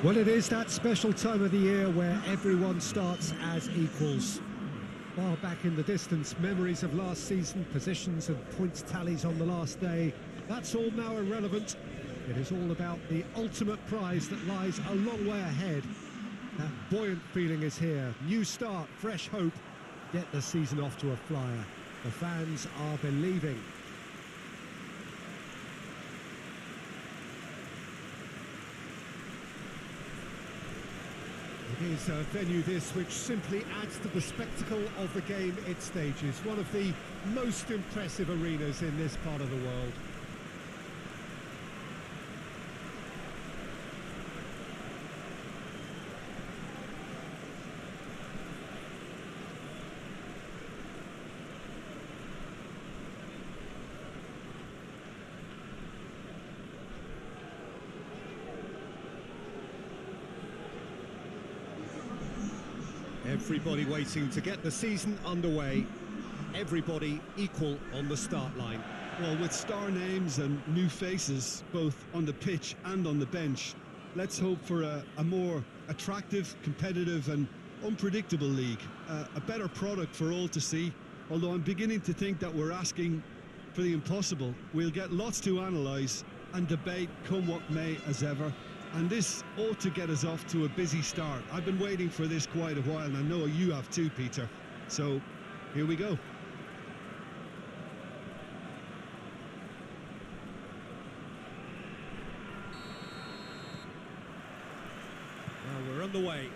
Well, it is that special time of the year where everyone starts as equals. Far back in the distance, memories of last season, positions and points tallies on the last day, that's all now irrelevant. It is all about the ultimate prize that lies a long way ahead. That buoyant feeling is here. New start, fresh hope. Get the season off to a flyer. The fans are believing. It is a venue this which simply adds to the spectacle of the game it stages. One of the most impressive arenas in this part of the world. Everybody waiting to get the season underway. Everybody equal on the start line. Well, with star names and new faces, both on the pitch and on the bench, let's hope for a more attractive, competitive and unpredictable league. A better product for all to see, although I'm beginning to think that we're asking for the impossible. We'll get lots to analyse and debate come what may as ever. And this ought to get us off to a busy start. I've been waiting for this quite a while, and I know you have too, Peter. So, here we go. Well, we're on the way.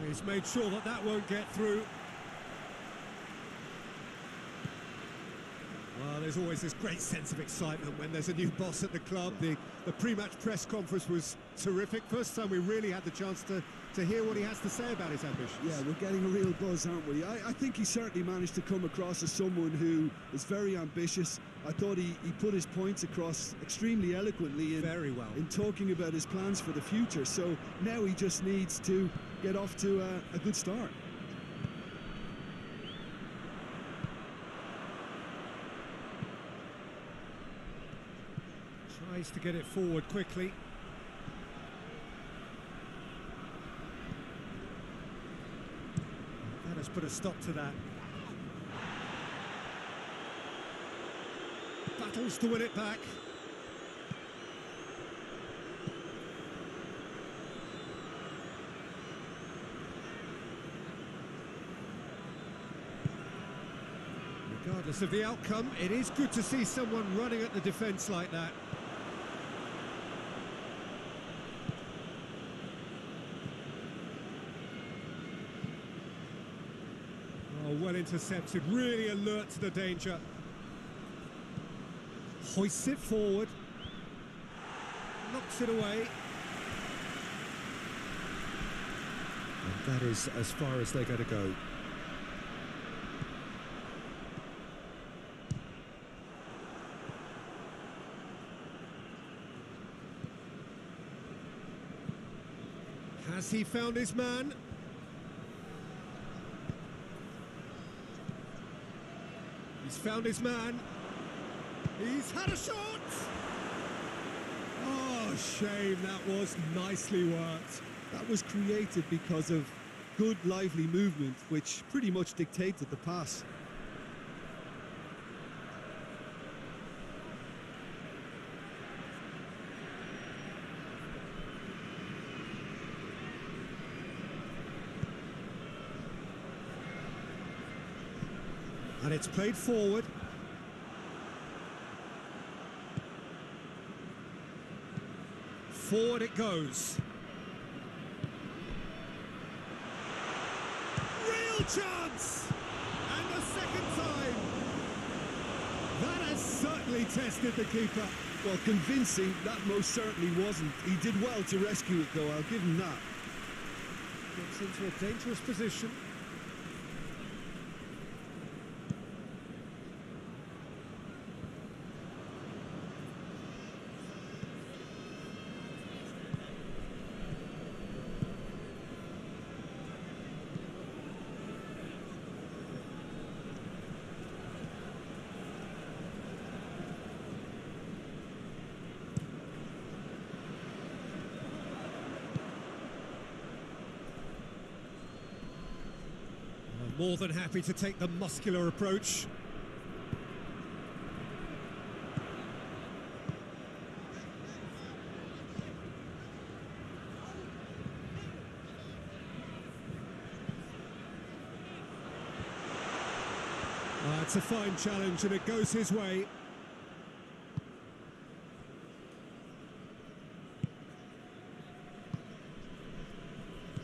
He's made sure that that won't get through. Well, there's always this great sense of excitement when there's a new boss at the club. The pre-match press conference was terrific. First time we really had the chance to hear what he has to say about his ambitions. Yeah, we're getting a real buzz, aren't we? I think he certainly managed to come across as someone who is very ambitious. I thought he put his points across extremely eloquently in talking about his plans for the future. So now he just needs to get off to a good start. Tries to get it forward quickly. That has put a stop to that. Battles to win it back. Regardless of the outcome, it is good to see someone running at the defence like that. Well intercepted, really alert to the danger. Hoists it forward. Knocks it away. And that is as far as they're going to go. Has he found his man? He's found his man. He's had a shot! Oh, shame, that was nicely worked. That was created because of good, lively movement, which pretty much dictated the pass. And it's played forward. Forward it goes. Real chance! And the second time. That has certainly tested the keeper. Well, convincing, that most certainly wasn't. He did well to rescue it, though, I'll give him that. Gets into a dangerous position. More than happy to take the muscular approach. It's a fine challenge and it goes his way.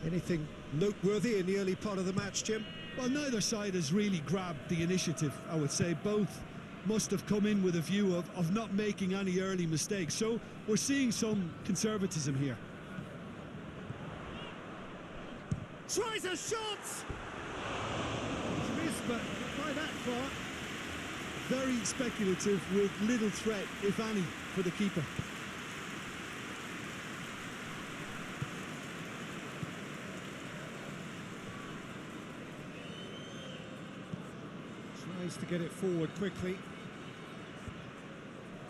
Anything noteworthy in the early part of the match, Jim? Well, neither side has really grabbed the initiative, I would say. Both must have come in with a view of not making any early mistakes. So we're seeing some conservatism here. Tries a shot! It's missed, but not by that far. Very speculative with little threat, if any, for the keeper. Tries to get it forward quickly.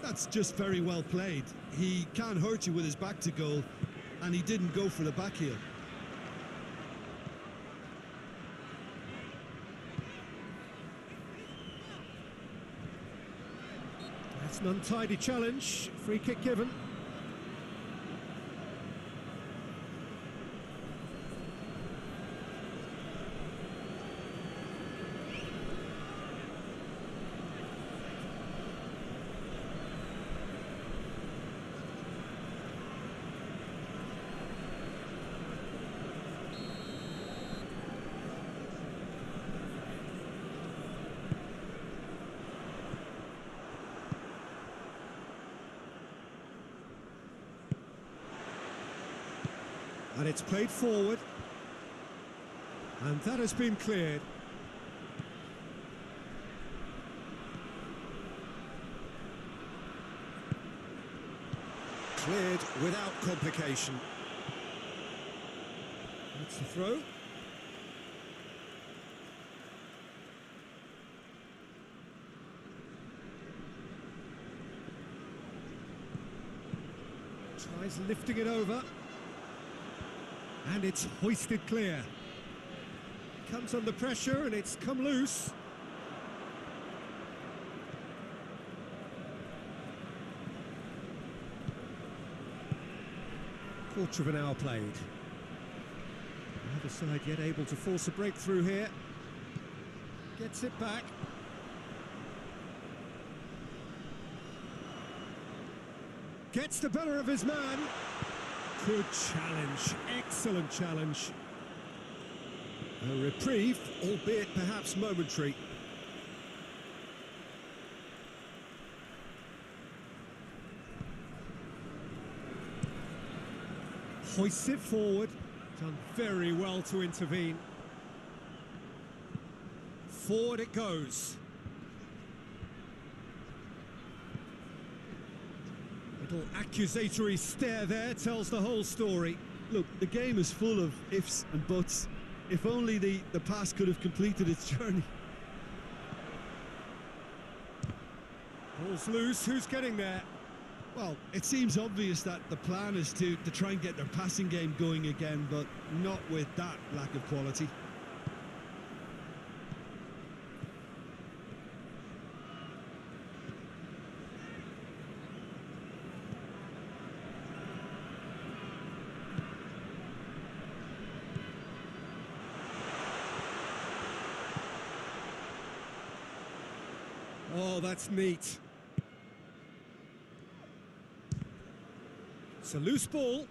That's just very well played. He can't hurt you with his back to goal, and he didn't go for the back heel. That's an untidy challenge. Free kick given. And it's played forward. And that has been cleared. Cleared without complication. That's the throw. Tries lifting it over. And it's hoisted clear. Comes under pressure and it's come loose. Quarter of an hour played. Neither side yet able to force a breakthrough here. Gets it back. Gets the better of his man. Good challenge, excellent challenge. A reprieve, albeit perhaps momentary. Hoists it forward, done very well to intervene. Forward it goes. Little accusatory stare there tells the whole story. Look, the game is full of ifs and buts. If only the pass could have completed its journey. Ball's loose, who's getting there? Well, it seems obvious that the plan is to try and get their passing game going again, but not with that lack of quality. Oh, that's neat. It's a loose ball.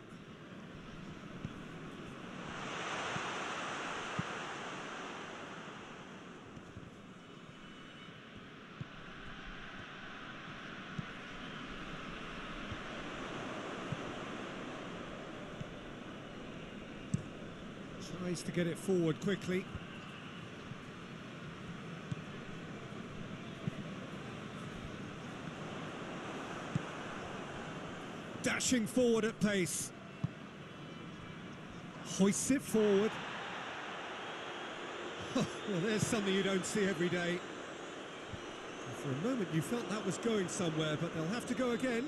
Tries to get it forward quickly. Dashing forward at pace. Hoists it forward. Well, there's something you don't see every day. For a moment you felt that was going somewhere, but they'll have to go again.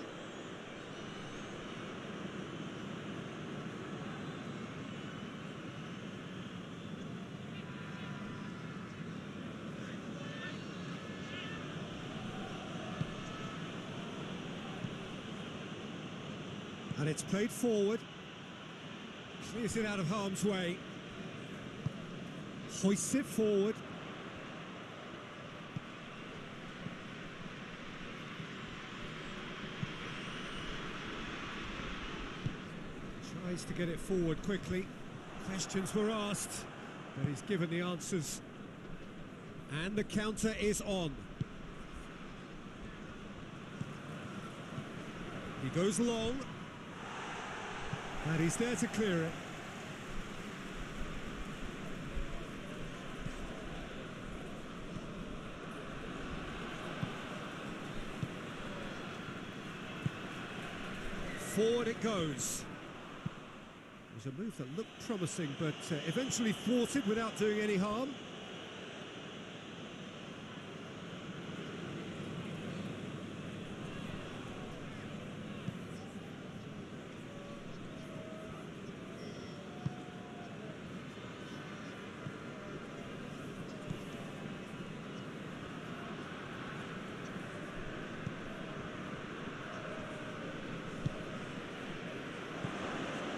And it's played forward. Clears it out of harm's way. Hoists it forward. Tries to get it forward quickly. Questions were asked, but he's given the answers. And the counter is on. He goes long. And he's there to clear it. Forward it goes. It was a move that looked promising, but eventually thwarted without doing any harm.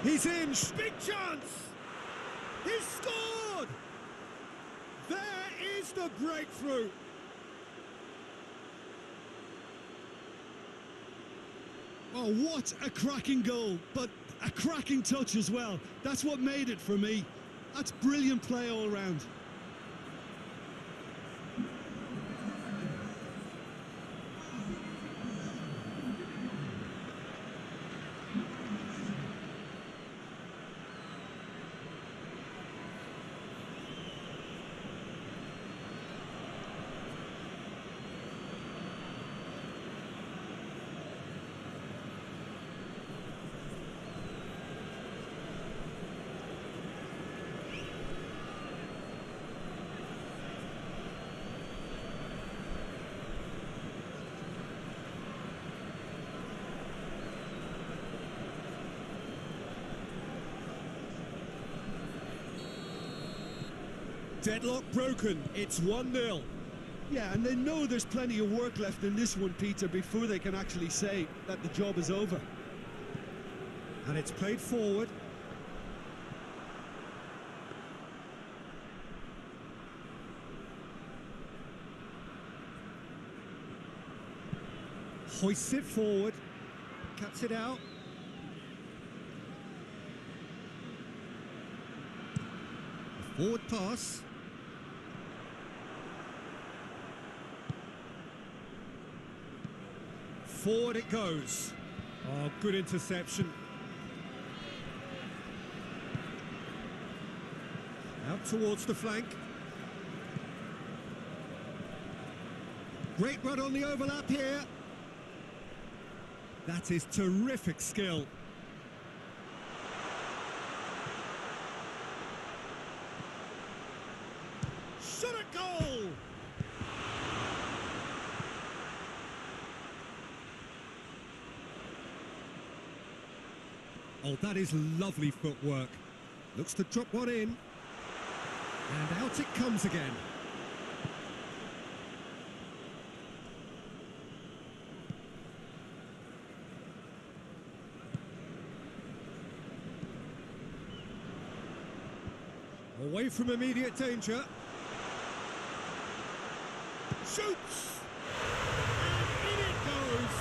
He's in, big chance! He's scored! There is the breakthrough! Oh, what a cracking goal, but a cracking touch as well. That's what made it for me. That's brilliant play all round. Deadlock broken, it's 1-0. Yeah, and they know there's plenty of work left in this one, Peter, before they can actually say that the job is over. And it's played forward. Hoists it forward. Cuts it out. A forward pass. Forward it goes. Oh, good interception. Out towards the flank. Great run on the overlap here. That is terrific skill. Shot a goal! Oh, that is lovely footwork. Looks to drop one in. And out it comes again. Away from immediate danger. Shoots! And in it goes!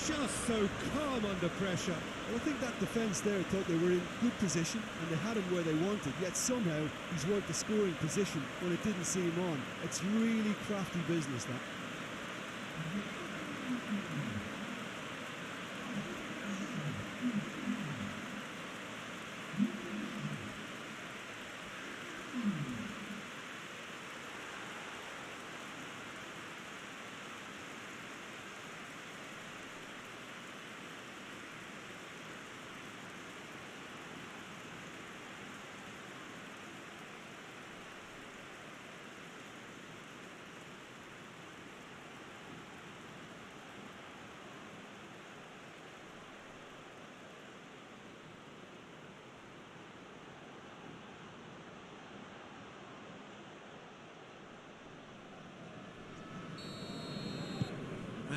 Just so calm under pressure. Well, I think that defence there thought they were in good position and they had him where they wanted, yet somehow he's worked the scoring position when it didn't see him on. It's really crafty business, that.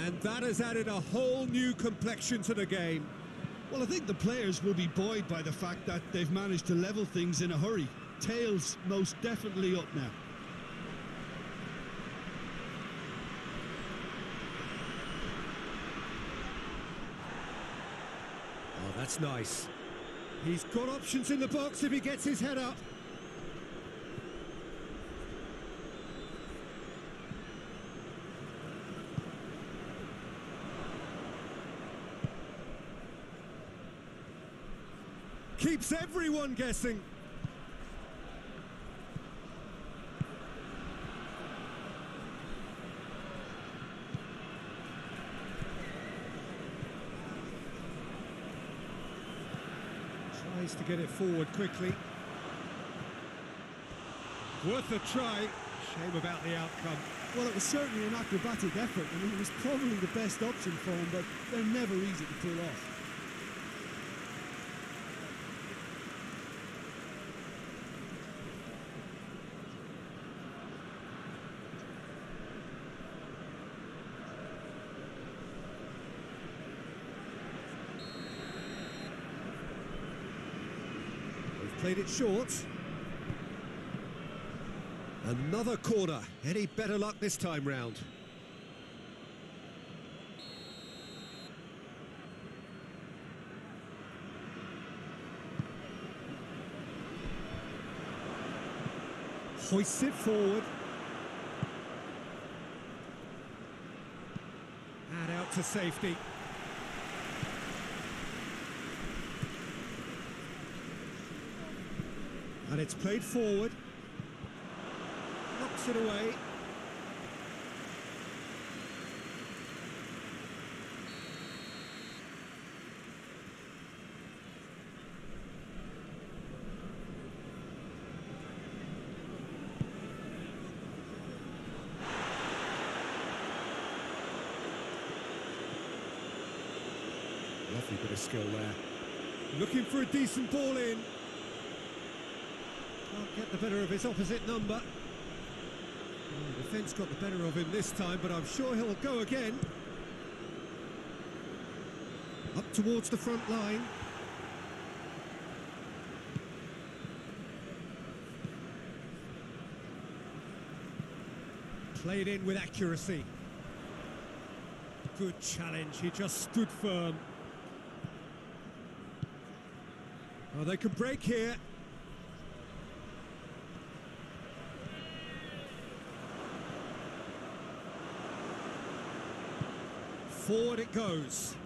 And that has added a whole new complexion to the game. Well, I think the players will be buoyed by the fact that they've managed to level things in a hurry. Tails most definitely up now. Oh, that's nice. He's got options in the box if he gets his head up. Keeps everyone guessing. Tries to get it forward quickly. Worth a try. Shame about the outcome. Well, it was certainly an acrobatic effort. I mean, it was probably the best option for him, but they're never easy to pull off. Played it short. Another corner. Any better luck this time round? Hoists it forward. And out to safety. And it's played forward. Knocks it away. Lovely bit of skill there. Looking for a decent ball in. Can't get the better of his opposite number. The defence got the better of him this time, but I'm sure he'll go again. Up towards the front line. Played in with accuracy. Good challenge, he just stood firm. Oh, they could break here. Forward it goes.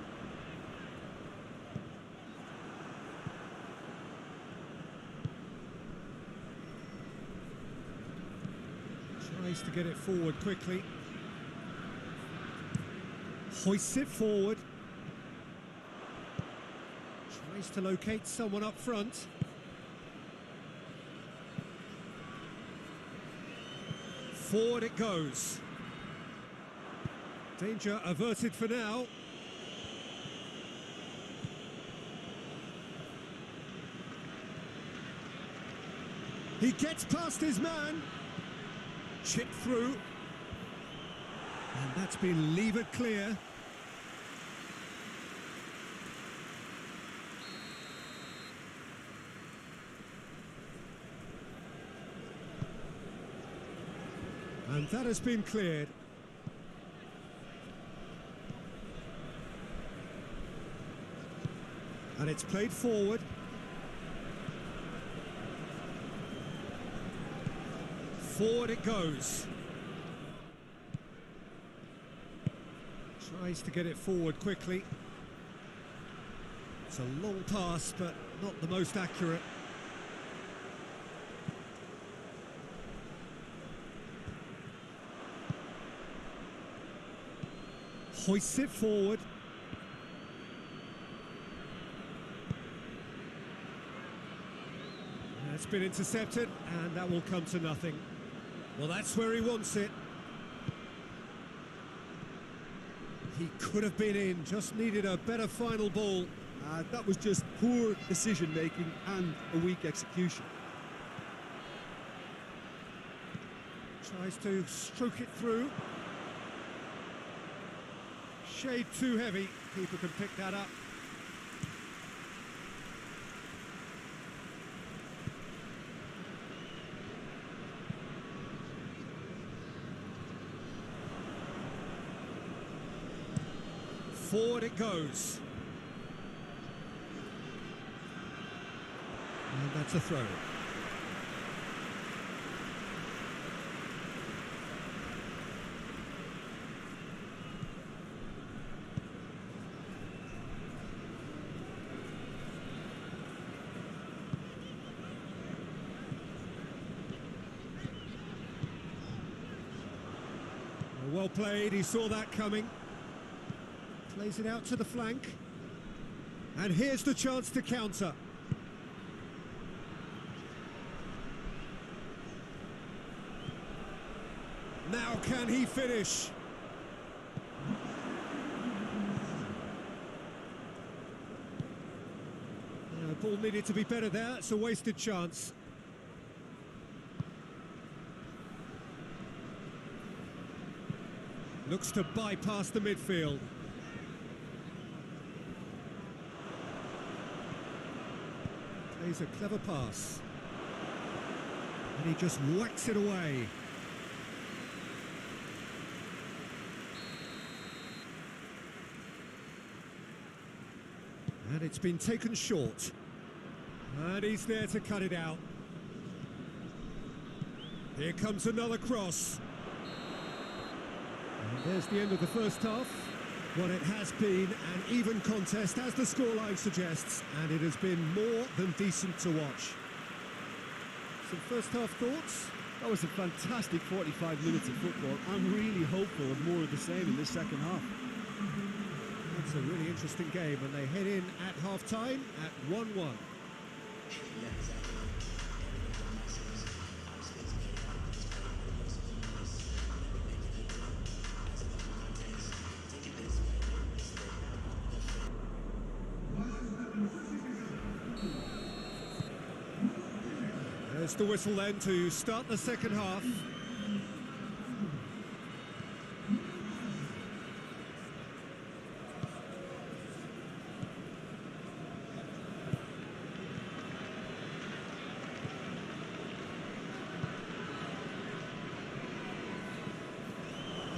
Tries to get it forward quickly. Hoists it forward. Tries to locate someone up front. Forward it goes. Danger averted for now. He gets past his man. Chipped through. And that's been levered clear. And that has been cleared. And it's played forward. Forward it goes. Tries to get it forward quickly. It's a long pass, but not the most accurate. Hoists it forward. It's been intercepted, and that will come to nothing. Well, that's where he wants it. He could have been in, just needed a better final ball. That was just poor decision-making and a weak execution. Tries to stroke it through. shade too heavy. Keeper can pick that up. Forward it goes. And that's a throw. Well played, he saw that coming. Plays it out to the flank. And here's the chance to counter. Now can he finish? Ball needed to be better there, it's a wasted chance. Looks to bypass the midfield. Plays a clever pass. And he just whacks it away. And it's been taken short. And he's there to cut it out. Here comes another cross. And there's the end of the first half. Well, it has been an even contest, as the scoreline suggests, and it has been more than decent to watch. Some first half thoughts? That was a fantastic 45 minutes of football. I'm really hopeful of more of the same in this second half. It's a really interesting game, and they head in at half-time at 1-1. There's the whistle then to start the second half.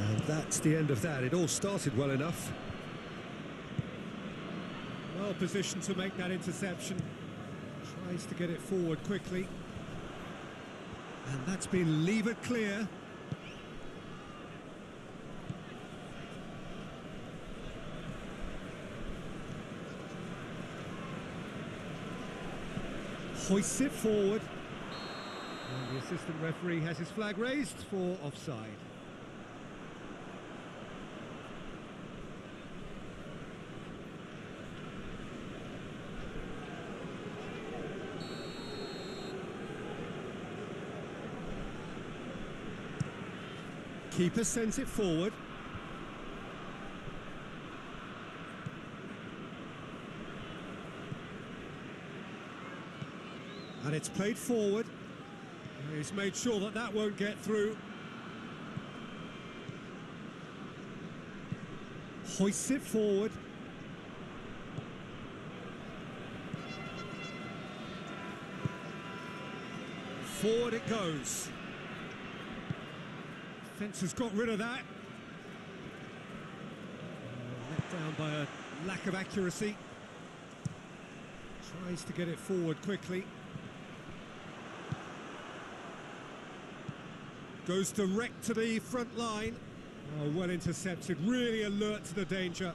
And that's the end of that. It all started well enough. Well positioned to make that interception. Tries to get it forward quickly. And that's been levered clear. Hoists it forward. And the assistant referee has his flag raised for offside. Keeper sends it forward. And it's played forward. He's made sure that that won't get through. Hoists it forward. Forward it goes. Fence has got rid of that. Let down by a lack of accuracy. Tries to get it forward quickly. Goes direct to the front line. Oh, well intercepted, really alert to the danger.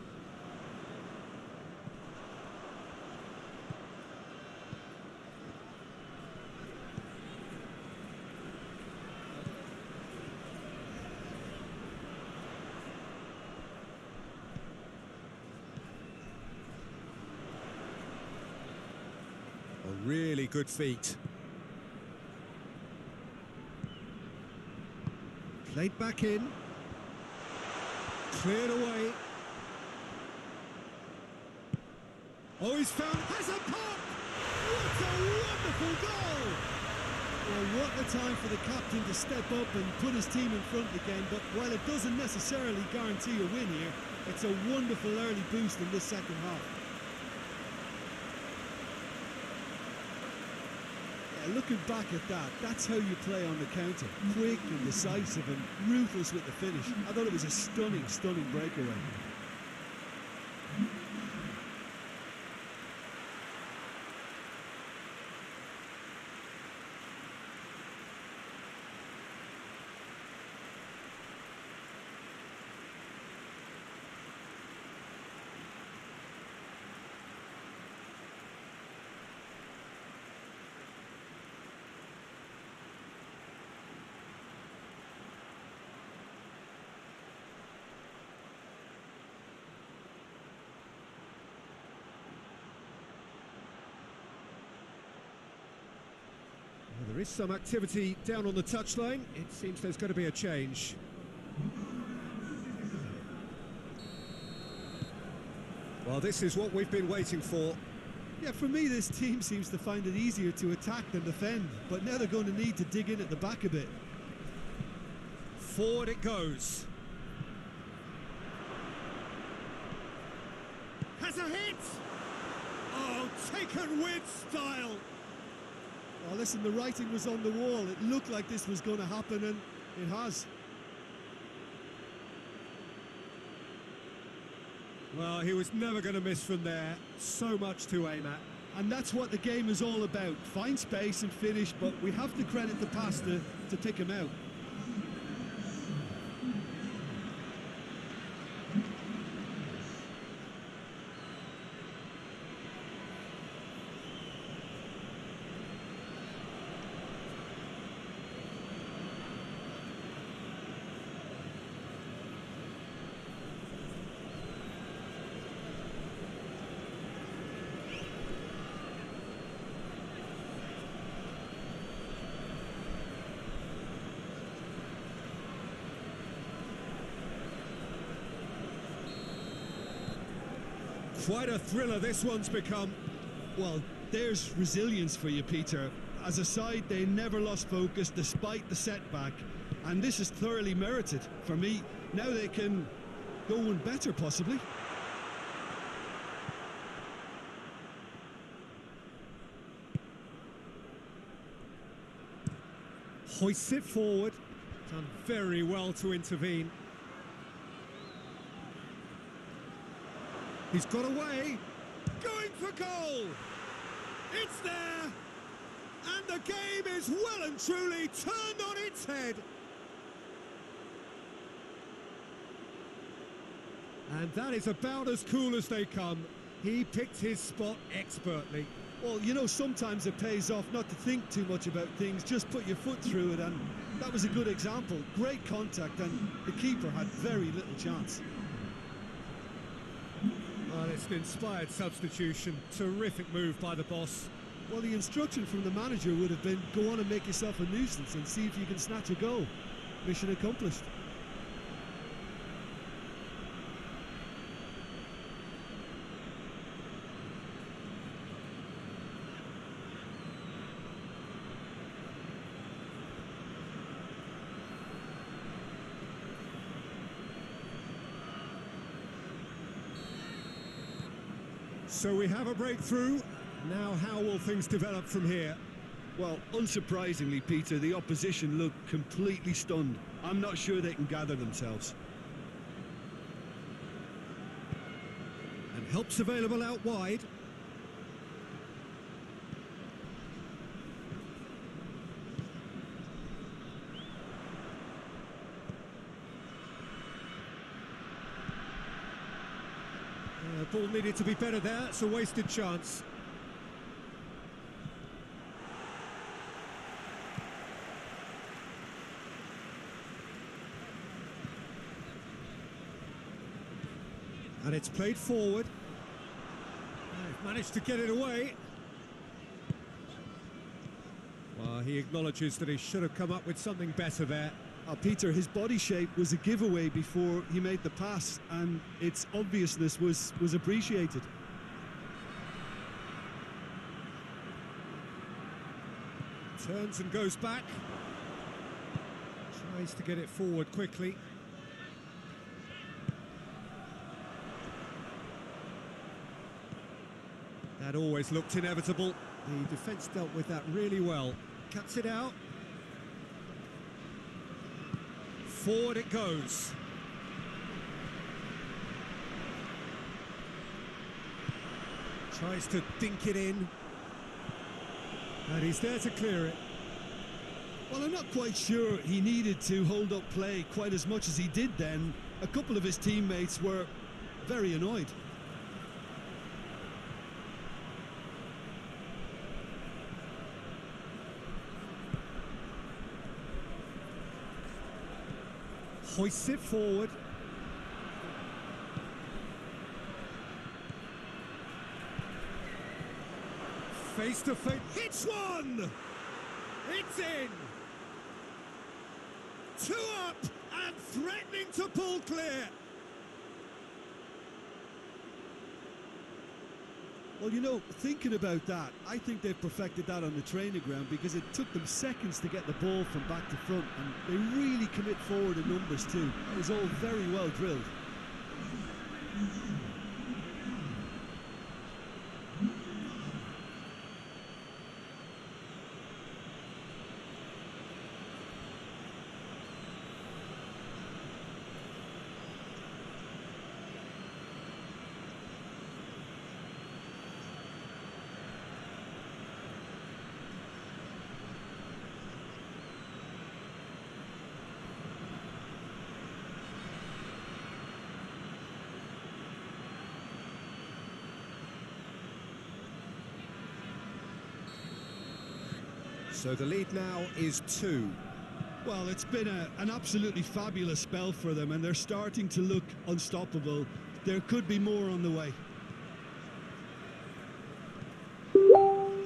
A really good feat. Played back in. Cleared away. Oh, he's found, has a pop! What a wonderful goal! Well, what a time for the captain to step up and put his team in front again, but while it doesn't necessarily guarantee a win here, it's a wonderful early boost in this second half. Yeah, looking back at that, that's how you play on the counter. Quick and decisive and ruthless with the finish. I thought it was a stunning, stunning breakaway. Well, there is some activity down on the touchline. It seems there's going to be a change. Well, this is what we've been waiting for. Yeah, for me, this team seems to find it easier to attack than defend, but now they're going to need to dig in at the back a bit. Forward it goes. Has a hit! Oh, taken with style! Oh, listen, the writing was on the wall. It looked like this was going to happen, and it has. Well, he was never going to miss from there. So much to aim at. And that's what the game is all about. Find space and finish, but we have to credit the passer to pick him out. Quite a thriller this one's become. Well, there's resilience for you, Peter. As a side, they never lost focus despite the setback, and this is thoroughly merited. For me, now they can go one better, possibly. Hoists it forward. Done very well to intervene. He's got away, going for goal! It's there! And the game is well and truly turned on its head! And that is about as cool as they come. He picked his spot expertly. Well, you know, sometimes it pays off not to think too much about things, just put your foot through it, and that was a good example. Great contact, and the keeper had very little chance. Well, it's an inspired substitution. Terrific move by the boss. Well, the instruction from the manager would have been, go on and make yourself a nuisance and see if you can snatch a goal. Mission accomplished. So we have a breakthrough. Now how will things develop from here? Well, unsurprisingly, Peter, the opposition look completely stunned. I'm not sure they can gather themselves. And help's available out wide. Ball needed to be better there. It's a wasted chance. And it's played forward. They've managed to get it away. Well, he acknowledges that he should have come up with something better there. Peter, his body shape was a giveaway before he made the pass, and its obviousness was appreciated. Turns and goes back. Tries to get it forward quickly. That always looked inevitable. The defence dealt with that really well. Cuts it out. Forward it goes. Tries to dink it in. And he's there to clear it. Well, I'm not quite sure he needed to hold up play quite as much as he did then. A couple of his teammates were very annoyed. Hoists it forward. Face to face. Hits one! It's in! 2 up and threatening to pull clear. Well, you know, thinking about that, I think they've perfected that on the training ground because it took them seconds to get the ball from back to front, and they really commit forward in numbers too. It was all very well drilled. So the lead now is 2. Well, it's been an absolutely fabulous spell for them, and they're starting to look unstoppable. There could be more on the way.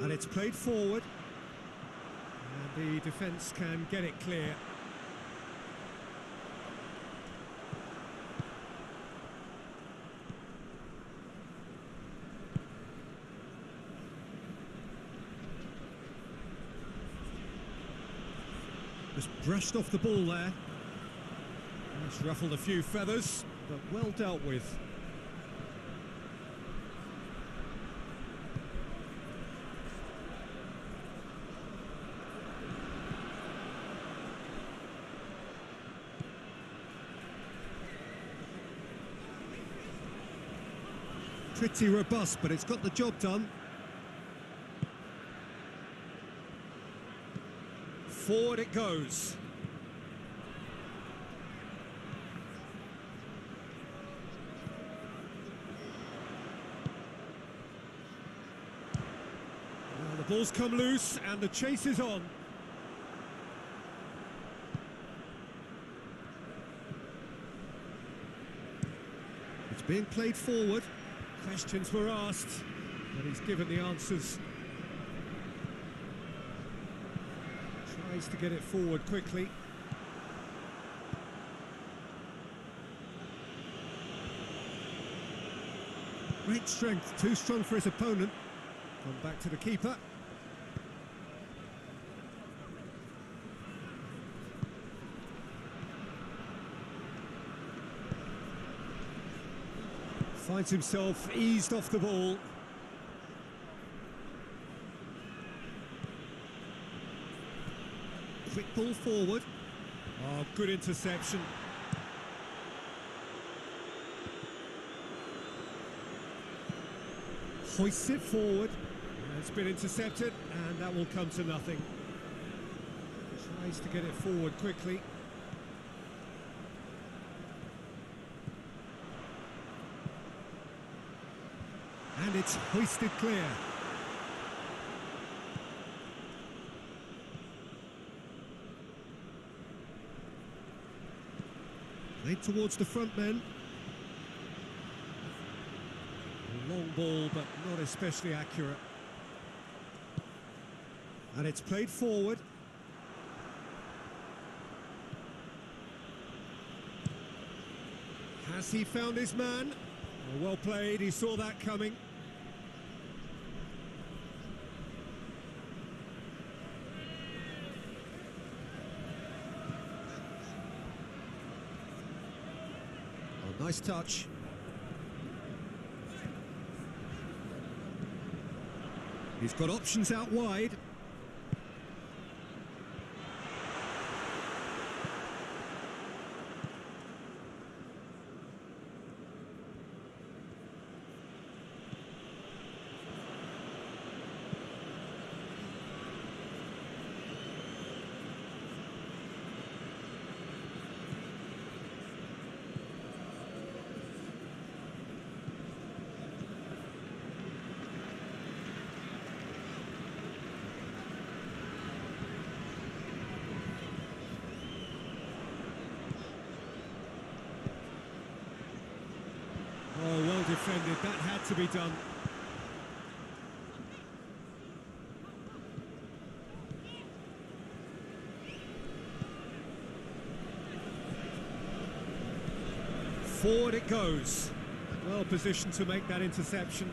And it's played forward. And the defence can get it clear. Just brushed off the ball there. It's ruffled a few feathers, but well dealt with. Pretty robust, but it's got the job done. Forward it goes. Well, the ball's come loose and the chase is on. It's being played forward. Questions were asked, but he's given the answers. Tries to get it forward quickly. Great strength, too strong for his opponent. Come back to the keeper. Finds himself eased off the ball. Quick ball forward. Oh, good interception. Hoists it forward. It's been intercepted, and that will come to nothing. Tries to get it forward quickly. And it's hoisted clear. Played towards the front men. A long ball, but not especially accurate. And it's played forward. Has he found his man? Well played, he saw that coming. Nice touch. He's got options out wide. Oh, well defended. That had to be done. Forward it goes. Well positioned to make that interception.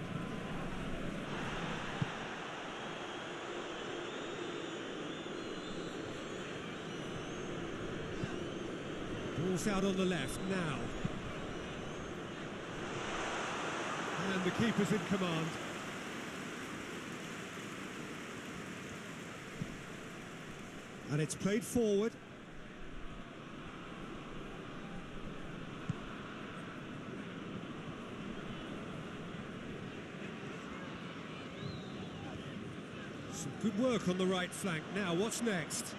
Ball's out on the left now. And the keeper's in command. And it's played forward. Some good work on the right flank. Now, what's next?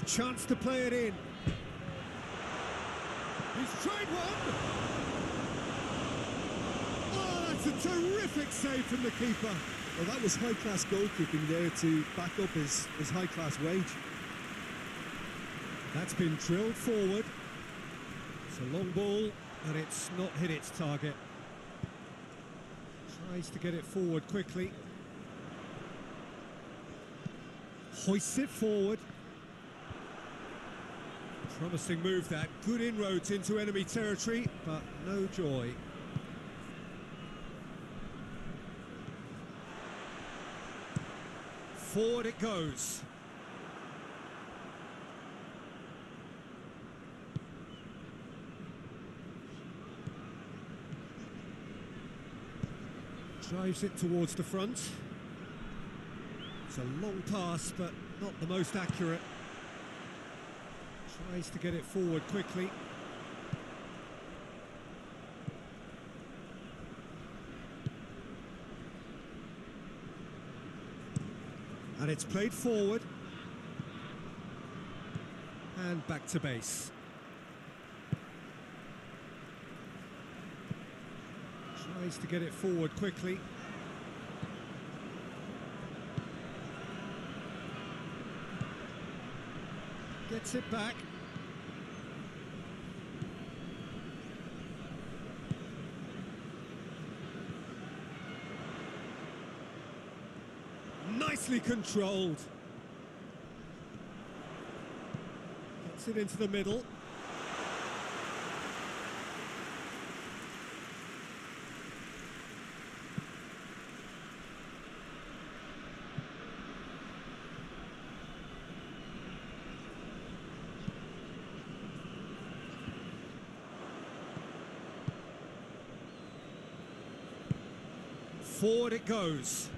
A chance to play it in. He's tried one! Oh, that's a terrific save from the keeper. Well, that was high-class goalkeeping there to back up his high-class wage. That's been drilled forward. It's a long ball, and it's not hit its target. Tries to get it forward quickly. Hoists it forward. Promising move that. Good inroads into enemy territory, but no joy. Forward it goes. Drives it towards the front. It's a long pass, but not the most accurate. Tries to get it forward quickly. And it's played forward. And back to base. Tries to get it forward quickly. Gets it back. Nicely controlled. Gets it into the middle. Forward it goes.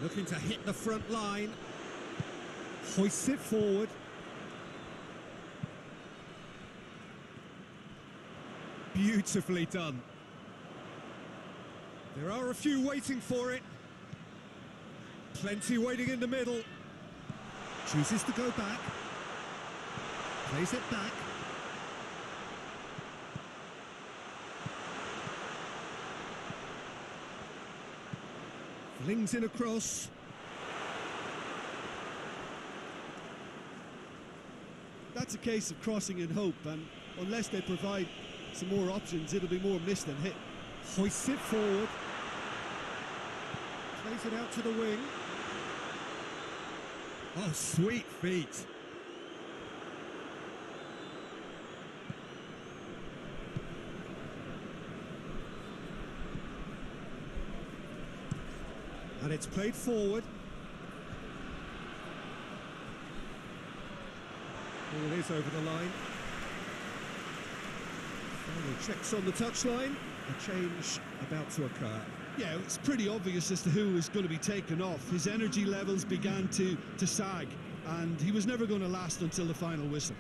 Looking to hit the front line. Hoists it forward. Beautifully done. There are a few waiting for it. Plenty waiting in the middle. Chooses to go back. Plays it back. Flings in across. That's a case of crossing in hope, and unless they provide some more options, it'll be more miss than hit. Hoists it forward. Plays it out to the wing. Oh, sweet feet. And it's played forward. Ball is over the line. Final checks on the touchline. A change about to occur. Yeah, it's pretty obvious as to who was going to be taken off. His energy levels began to sag, and he was never going to last until the final whistle.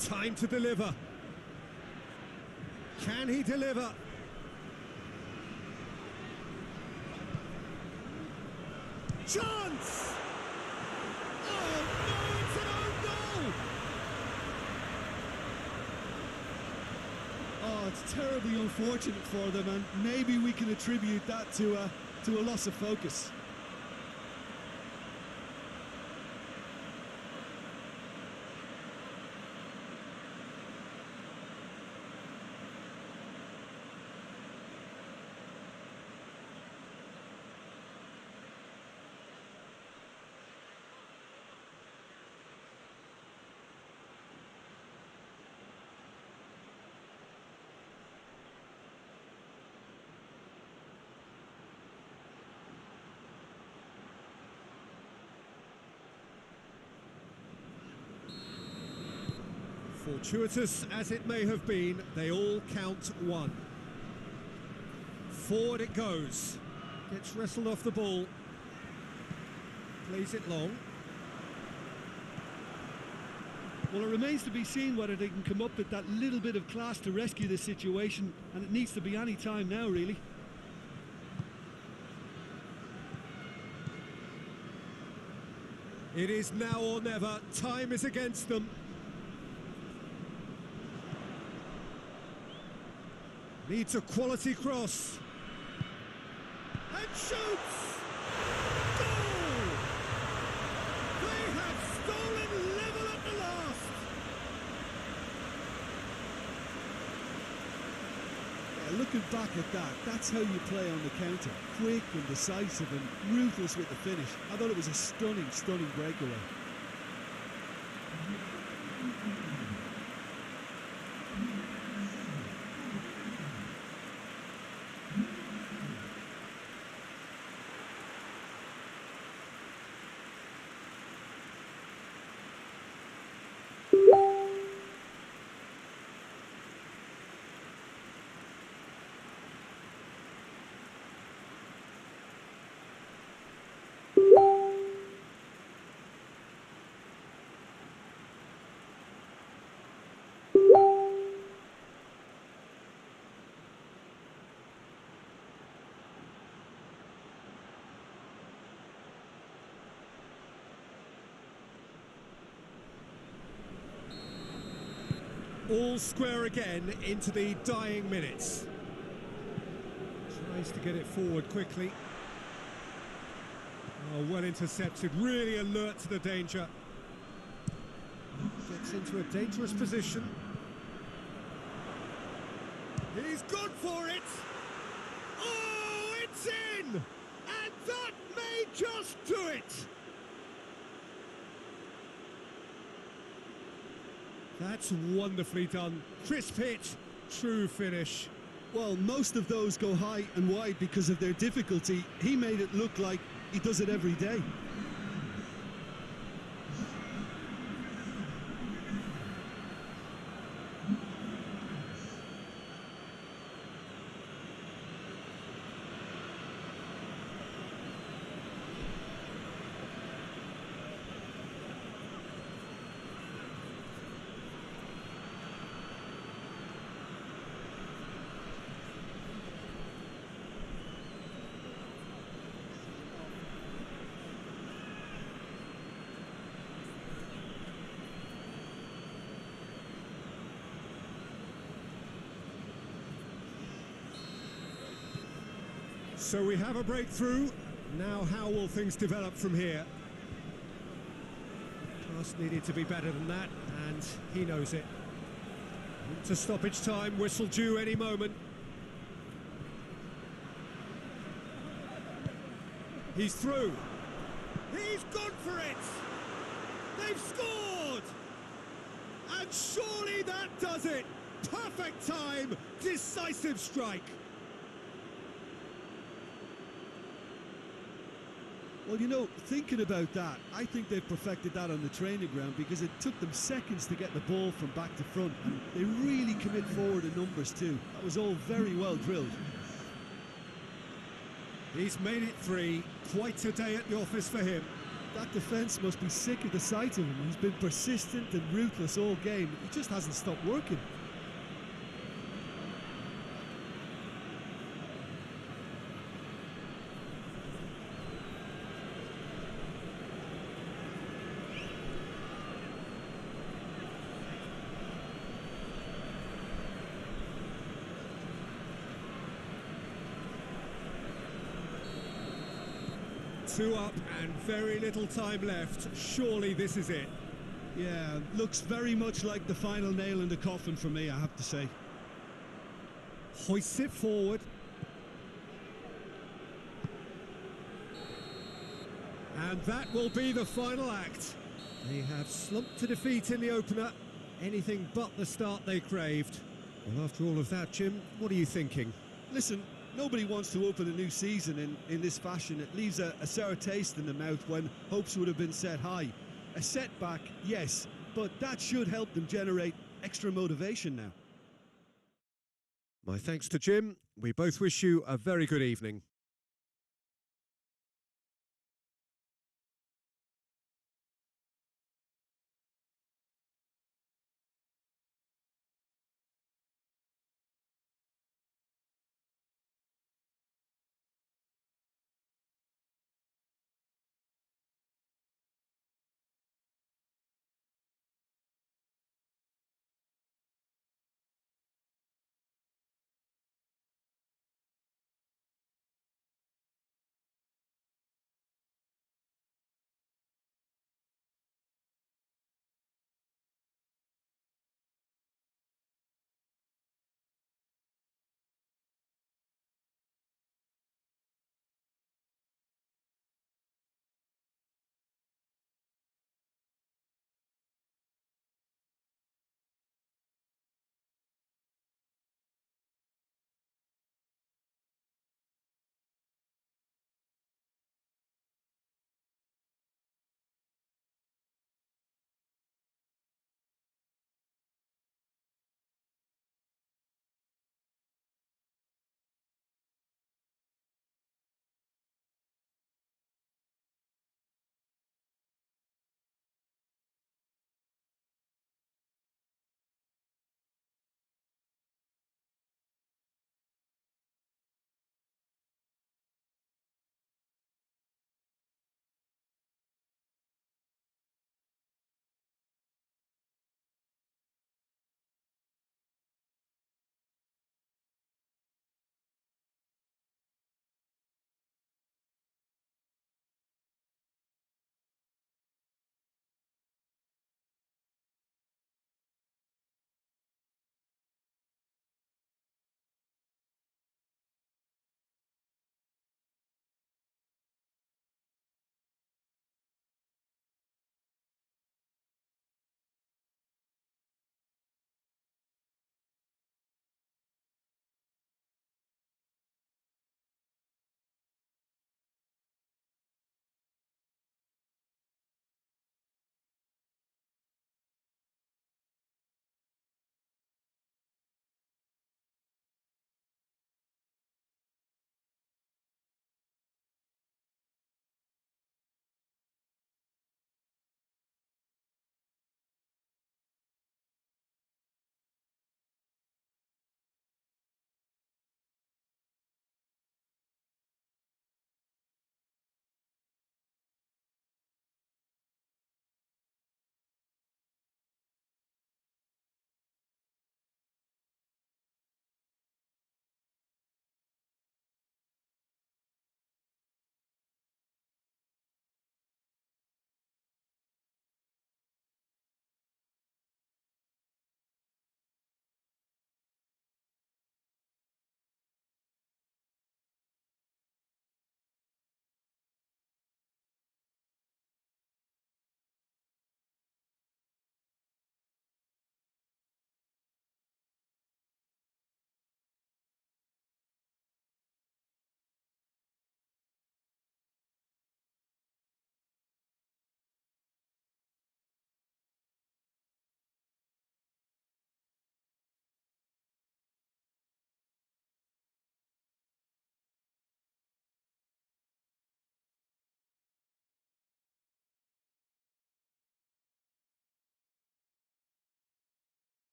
Time to deliver. Can he deliver? Chance! Oh no, it's an own goal! Oh, it's terribly unfortunate for them, and maybe we can attribute that to a loss of focus. Fortuitous as it may have been, they all count one. Forward it goes. Gets wrestled off the ball. Plays it long. Well, it remains to be seen whether they can come up with that little bit of class to rescue the situation, and it needs to be any time now, really. It is now or never. Time is against them. Needs a quality cross. And shoots! Goal! They have stolen level at the last! Yeah, looking back at that, that's how you play on the counter. Quick and decisive and ruthless with the finish. I thought it was a stunning, stunning breakaway. All square again into the dying minutes. Tries to get it forward quickly. Oh, well intercepted, really alert to the danger. Gets into a dangerous position. He's gone for it! Oh, it's in! And that may just do it! That's wonderfully done. Crisp hit, true finish. Well, most of those go high and wide because of their difficulty. He made it look like he does it every day. So we have a breakthrough. Now how will things develop from here? Pass needed to be better than that, and he knows it. To stoppage time, whistle due any moment. He's through. He's gone for it. They've scored. And surely that does it. Perfect time, decisive strike. Well, you know, thinking about that, I think they've perfected that on the training ground because it took them seconds to get the ball from back to front, and they really commit forward in numbers too. That was all very well drilled. He's made it 3. Quite a day at the office for him. That defence must be sick of the sight of him. He's been persistent and ruthless all game. He just hasn't stopped working. Two up and very little time left. Surely this is it. Yeah, looks very much like the final nail in the coffin for me, I have to say. Hoists it forward. And that will be the final act. They have slumped to defeat in the opener. Anything but the start they craved. Well, after all of that, Jim, what are you thinking? Listen, nobody wants to open a new season in this fashion. It leaves a sour taste in the mouth when hopes would have been set high. A setback, yes, but that should help them generate extra motivation now. My thanks to Jim. We both wish you a very good evening.